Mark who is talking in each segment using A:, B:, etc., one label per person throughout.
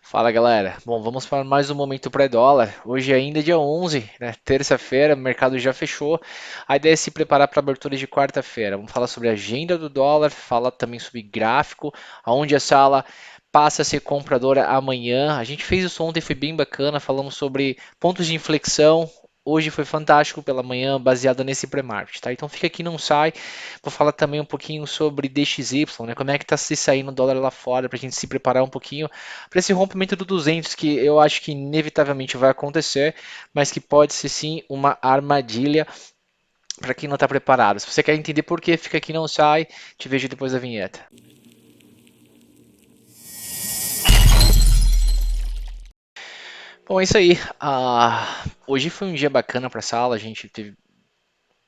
A: Fala galera, bom, vamos para mais um momento pré-dólar. Hoje ainda é dia 11, né? Terça-feira, o mercado já fechou. A ideia é se preparar para a abertura de quarta-feira. Vamos falar sobre a agenda do dólar, falar também sobre gráfico, aonde a sala passa a ser compradora amanhã. A gente fez isso ontem, foi bem bacana. Falamos sobre pontos de inflexão. Hoje foi fantástico pela manhã, baseado nesse pré-market, tá? Então fica aqui, não sai. Vou falar também um pouquinho sobre DXY, né? Como é que está se saindo o dólar lá fora, para a gente se preparar um pouquinho para esse rompimento do 200, que eu acho que inevitavelmente vai acontecer, mas que pode ser sim uma armadilha para quem não está preparado. Se você quer entender por que, fica aqui, não sai. Te vejo depois da vinheta. Bom, é isso aí. Hoje foi um dia bacana para a sala. A gente teve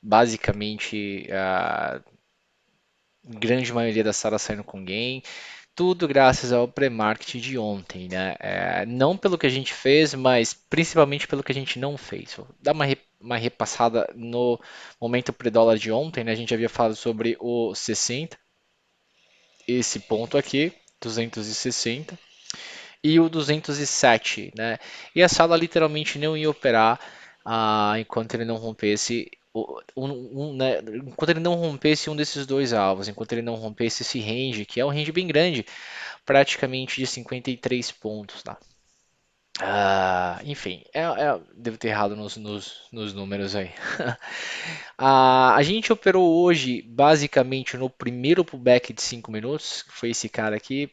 A: basicamente a grande maioria da sala saindo com gain. Tudo graças ao pré-market de ontem, né? Não pelo que a gente fez, mas principalmente pelo que a gente não fez. Vou dar uma repassada no momento pré-dólar de ontem, né? A gente havia falado sobre o 60, esse ponto aqui, 260, e o 207, né? E a sala literalmente não ia operar enquanto ele não rompesse né, enquanto ele não rompesse um desses dois alvos, enquanto ele não rompesse esse range, que é um range bem grande, praticamente de 53 pontos, tá? Enfim, devo ter errado nos números aí. A gente operou hoje basicamente no primeiro pullback de 5 minutos, que foi esse cara aqui.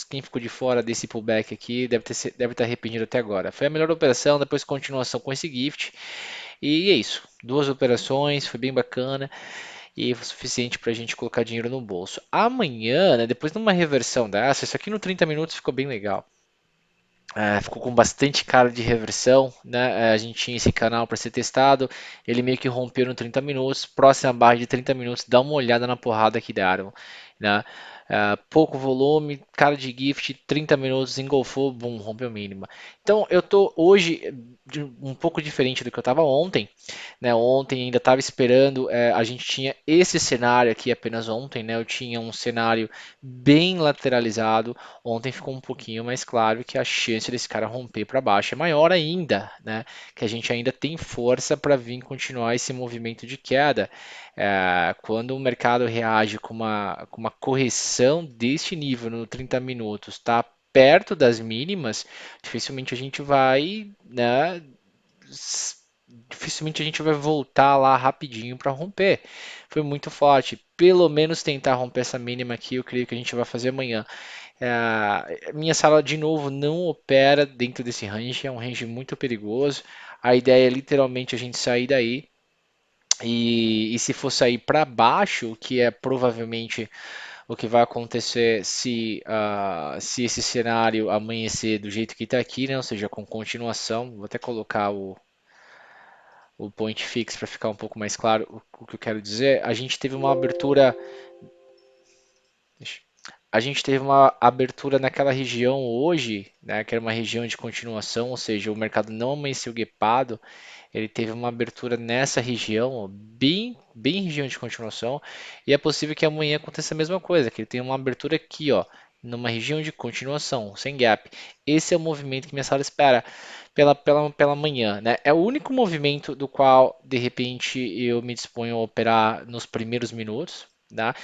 A: Quem ficou de fora desse pullback aqui deve estar arrependido até agora. Foi a melhor operação, depois continuação com esse gift. E é isso. Duas operações, foi bem bacana e foi suficiente para a gente colocar dinheiro no bolso. Amanhã, né, depois de uma reversão dessa, isso aqui no 30 minutos ficou bem legal. Ficou com bastante cara de reversão, né? A gente tinha esse canal para ser testado, ele meio que rompeu no 30 minutos, próxima barra de 30 minutos, dá uma olhada na porrada que deram, né? Pouco volume, cara de gift, 30 minutos, engolfou, bum, rompeu mínima. Então eu tô hoje um pouco diferente do que eu estava ontem, né? Ontem ainda estava esperando, a gente tinha esse cenário aqui apenas ontem, né? Eu tinha um cenário bem lateralizado. Ontem ficou um pouquinho mais claro que a chance desse cara romper para baixo é maior ainda, né? Que a gente ainda tem força para vir continuar esse movimento de queda. Quando o mercado reage com uma correção deste nível no 30 minutos, tá perto das mínimas, dificilmente a gente vai, né, dificilmente a gente vai voltar lá rapidinho para romper. Foi muito forte. Pelo menos tentar romper essa mínima aqui, eu creio que a gente vai fazer amanhã. Minha sala de novo não opera dentro desse range, é um range muito perigoso. A ideia é literalmente a gente sair daí. E se for sair para baixo, que é provavelmente o que vai acontecer se esse cenário amanhecer do jeito que está aqui, né? Ou seja, com continuação, vou até colocar o point fix para ficar um pouco mais claro o que eu quero dizer. A gente teve uma abertura naquela região hoje, né, que era uma região de continuação, ou seja, o mercado não amanheceu guepado, ele teve uma abertura nessa região, ó, bem região de continuação, e é possível que amanhã aconteça a mesma coisa, que ele tenha uma abertura aqui, ó, numa região de continuação, sem gap. Esse é o movimento que minha sala espera pela manhã, né? É o único movimento do qual, de repente, eu me disponho a operar nos primeiros minutos, tá?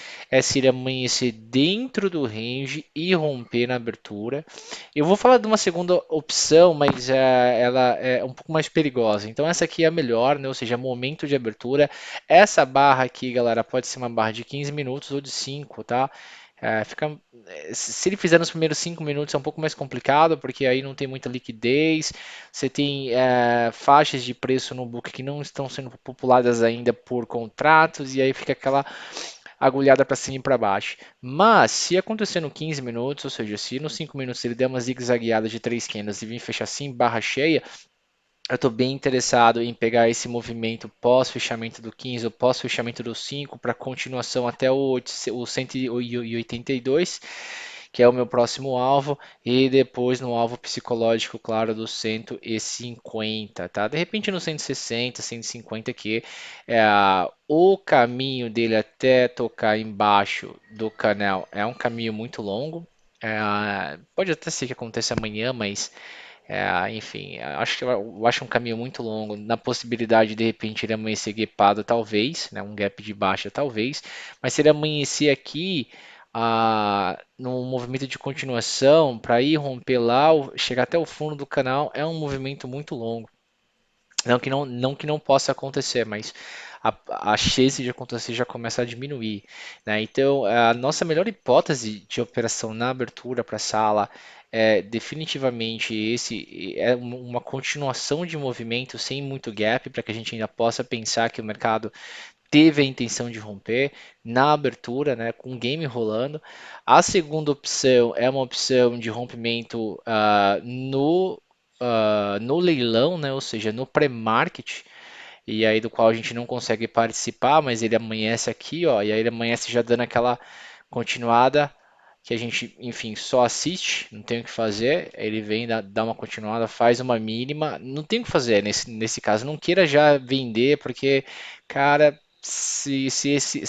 A: Se ele amanhecer dentro do range e romper na abertura. Eu vou falar de uma segunda opção, mas ela é um pouco mais perigosa. Então essa aqui é a melhor, né? Ou seja, momento de abertura. Essa barra aqui, galera, pode ser uma barra de 15 minutos ou de 5, tá? Se ele fizer nos primeiros 5 minutos é um pouco mais complicado, porque aí não tem muita liquidez. Você tem faixas de preço no book que não estão sendo populadas ainda por contratos, e aí fica aquela agulhada para cima e para baixo. Mas se acontecer no 15 minutos, ou seja, se nos 5 minutos ele der uma zigue-zagueada de 3 candles e vir fechar assim, barra cheia, eu estou bem interessado em pegar esse movimento pós-fechamento do 15 ou pós-fechamento do 5 para continuação até o 182, que é o meu próximo alvo, e depois no alvo psicológico, claro, do 150, tá? De repente no 160, 150 aqui, é, o caminho dele até tocar embaixo do canal é um caminho muito longo, Pode até ser que aconteça amanhã, mas enfim, eu acho um caminho muito longo. Na possibilidade de repente ele amanhecer guepado, talvez, né, um gap de baixa, talvez, mas se ele amanhecer aqui num movimento de continuação, para ir romper lá, chegar até o fundo do canal, é um movimento muito longo. Não que não possa acontecer, mas a chance de acontecer já começa a diminuir, né? Então, a nossa melhor hipótese de operação na abertura para a sala é definitivamente uma continuação de movimento sem muito gap, para que a gente ainda possa pensar que o mercado teve a intenção de romper na abertura, né, com o game rolando. A segunda opção é uma opção de rompimento no leilão, né, ou seja, no pré-market, e aí do qual a gente não consegue participar, mas ele amanhece aqui, ó, e aí ele amanhece já dando aquela continuada que a gente, enfim, só assiste, não tem o que fazer. Ele vem, dá uma continuada, faz uma mínima, não tem o que fazer nesse caso. Não queira já vender, porque, cara, se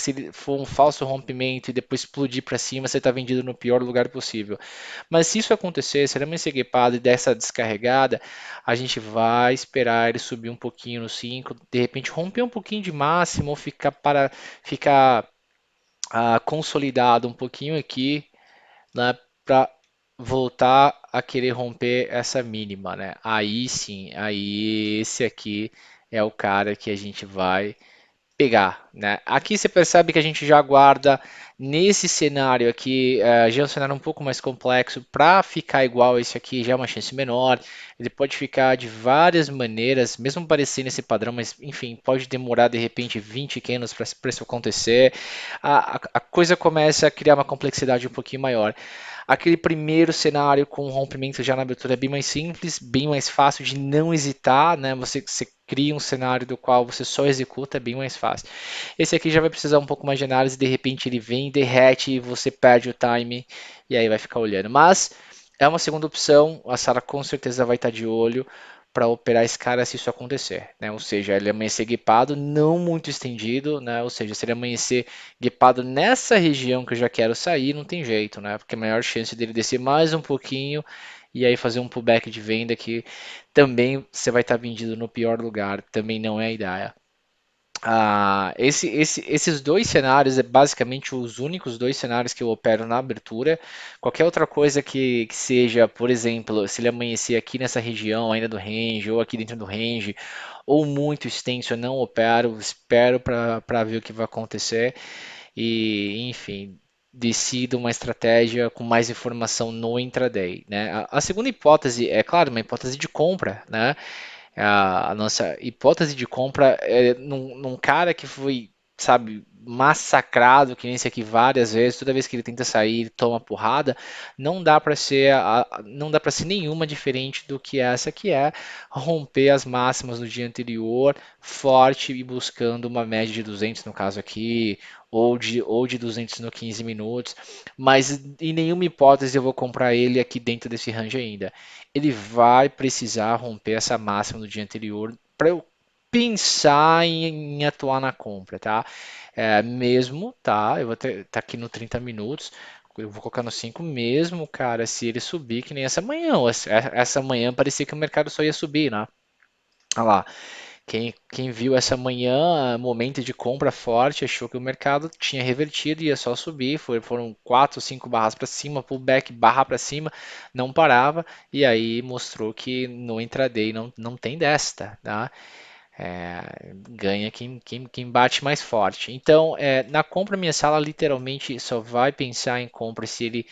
A: ele for um falso rompimento e depois explodir para cima, você está vendido no pior lugar possível. Mas se isso acontecer, se ele amanhecer guepado e dessa descarregada, a gente vai esperar ele subir um pouquinho no 5, de repente romper um pouquinho de máximo, ou ficar consolidado um pouquinho aqui, né, para voltar a querer romper essa mínima, né? Aí sim, aí esse aqui é o cara que a gente vai pegar, né? Aqui você percebe que a gente já guarda nesse cenário aqui, já é um cenário um pouco mais complexo, para ficar igual esse aqui já é uma chance menor. Ele pode ficar de várias maneiras, mesmo parecendo esse padrão, mas enfim, pode demorar de repente 20 candles para isso acontecer. A coisa começa a criar uma complexidade um pouquinho maior. Aquele primeiro cenário com rompimento já na abertura é bem mais simples, bem mais fácil de não hesitar, né? Você cria um cenário do qual você só executa, é bem mais fácil. Esse aqui já vai precisar um pouco mais de análise, de repente ele vem, derrete e você perde o time e aí vai ficar olhando. Mas é uma segunda opção, a Sara com certeza vai estar de olho para operar esse cara se isso acontecer, né? Ou seja, ele amanhecer guipado, não muito estendido, né? Ou seja, se ele amanhecer guipado nessa região que eu já quero sair, não tem jeito, né? Porque a maior chance dele descer mais um pouquinho e aí fazer um pullback de venda que também você vai estar vendido no pior lugar, também não é a ideia. Esses dois cenários é basicamente os únicos dois cenários que eu opero na abertura. Qualquer outra coisa que seja, por exemplo, se ele amanhecer aqui nessa região ainda do range, ou aqui dentro do range, ou muito extenso, eu não opero, espero para ver o que vai acontecer e, enfim, decido uma estratégia com mais informação no intraday, né? A segunda hipótese é, claro, uma hipótese de compra, né? A nossa hipótese de compra é num cara que foi, sabe, massacrado, que nem esse aqui várias vezes, toda vez que ele tenta sair, ele toma porrada, não dá para ser nenhuma diferente do que essa que é romper as máximas no dia anterior, forte e buscando uma média de 200 no caso aqui, ou de 200 no 15 minutos, mas em nenhuma hipótese eu vou comprar ele aqui dentro desse range ainda. Ele vai precisar romper essa máxima do dia anterior para eu pensar em atuar na compra, tá? Mesmo, tá? Eu vou tá aqui no 30 minutos, eu vou colocar no 5 mesmo, cara, se ele subir que nem essa manhã. Essa manhã parecia que o mercado só ia subir, né? Olha lá. Quem viu essa manhã, momento de compra forte, achou que o mercado tinha revertido e ia só subir. Foram 4, 5 barras para cima, pullback, barra para cima, não parava. E aí mostrou que no intraday não tem desta, tá? Ganha quem bate mais forte. Então, na compra, minha sala literalmente só vai pensar em compra se ele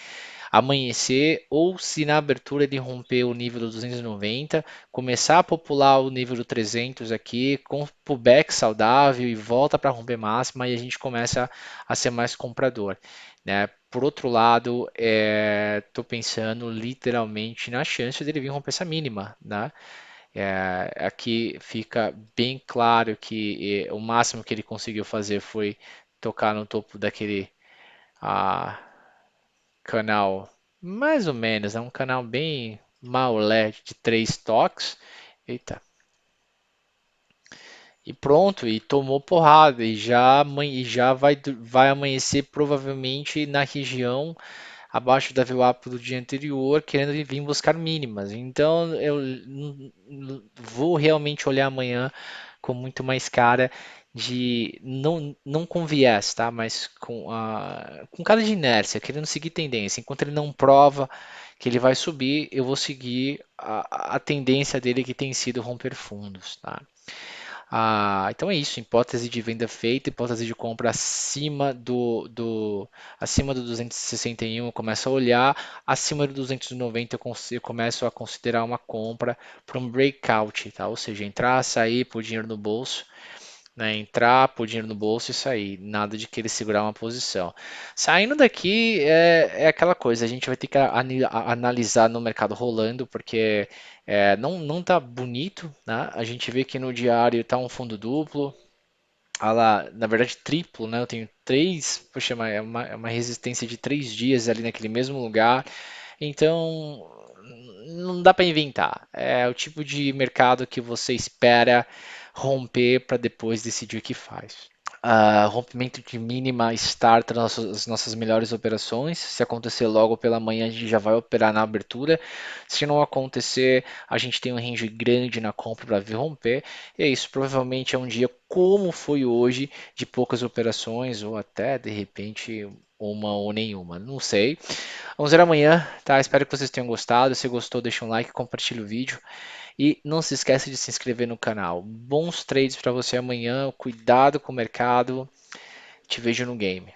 A: amanhecer ou se na abertura ele romper o nível do 290, começar a popular o nível do 300 aqui, com pullback saudável e volta para romper máxima e a gente começa a ser mais comprador, né? Por outro lado, estou pensando literalmente na chance dele vir romper essa mínima, né? Aqui fica bem claro que o máximo que ele conseguiu fazer foi tocar no topo daquele ah, canal, mais ou menos, é um canal bem maulé de 3 toques. Eita. E pronto, e tomou porrada, e já vai amanhecer provavelmente na região abaixo da VWAP do dia anterior, querendo vir buscar mínimas. Então eu vou realmente olhar amanhã com muito mais cara de não com viés, tá? Mas com cara de inércia, querendo seguir tendência. Enquanto ele não prova que ele vai subir, eu vou seguir a tendência dele que tem sido romper fundos, tá? Então é isso, hipótese de venda feita, hipótese de compra acima do 261 eu começo a olhar, acima do 290 eu começo a considerar uma compra para um breakout, tá? Ou seja, entrar, sair, pôr dinheiro no bolso, né? Entrar, pôr dinheiro no bolso e sair, nada de querer segurar uma posição. Saindo daqui é aquela coisa, a gente vai ter que analisar no mercado rolando, porque não tá bonito, né? A gente vê que no diário tá um fundo duplo, lá, na verdade triplo, né? Eu tenho três, poxa, é uma resistência de 3 dias ali naquele mesmo lugar, então não dá para inventar. É o tipo de mercado que você espera romper para depois decidir o que faz. Rompimento de mínima starta as nossas melhores operações. Se acontecer logo pela manhã, a gente já vai operar na abertura. Se não acontecer, a gente tem um range grande na compra para vir romper. E é isso. Provavelmente é um dia como foi hoje, de poucas operações, ou até de repente uma ou nenhuma. Não sei. Vamos ver amanhã, tá? Espero que vocês tenham gostado. Se gostou, deixa um like, compartilha o vídeo. E não se esqueça de se inscrever no canal. Bons trades para você amanhã. Cuidado com o mercado. Te vejo no game.